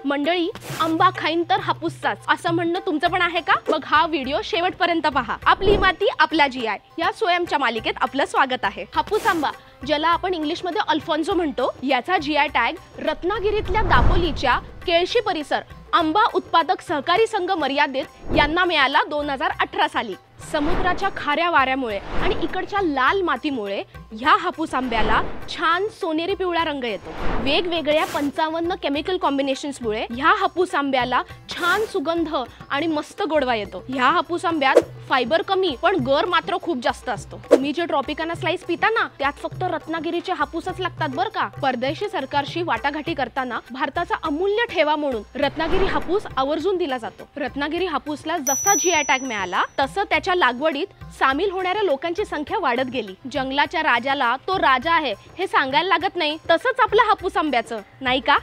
मंडळी, आंबा खाईन तर हापूसचाच असं म्हणणं तुमचं पण आहे का? मग हा व्हिडिओ शेवटपर्यंत पहा. आपली माती आपला GI या स्वयंच्या मालिकेत आपलं स्वागत आहे. हापूस आंबा, ज्याला आपण इंग्लिश मध्ये अल्फॉन्सो म्हणतो, याचा GI टॅग रत्नागिरीतल्या दापोलीच्या केळशी परिसर आंबा उत्पादक सहकारी संघ मर्यादित यांना मिळाला 2018 साली. समुद्राच्या खाऱ्या वाऱ्यामुळे आणि इकडच्या लाल मातीमुळे ह्या हापूस आंब्याला छान सोनेरी पिवळा रंग येतो. वेगवेगळ्या 55 केमिकल कॉम्बिनेशन्समुळे ह्या हापूस आंब्याला छान सुगंध आणि मस्त गोडवा येतो. ह्या हापूस आंब्यात फायबर कमी पण गर मात्र खूप जास्त असतो. तुम्ही जे ट्रॉपिकाना स्लाइस पिता ना, त्यात फक्त रत्नागिरीचे हापूसच लागतात बरं का. परदेशी सरकारशी वाटाघाटी करताना भारताचा अमूल्य ठेवा म्हणून रत्नागिरी हापूस आवर्जून दिला जातो. रत्नागिरी हापूसला जसा GI टॅग मिळाला तसं त्याच्या लागवडीत सामील होणाऱ्या लोकांची संख्या वाढत गेली. जंगलाच्या राजाला तो राजा आहे हे सांगायला लागत नाही, तसंच आपल्या हापूस आंब्याचं नाही का.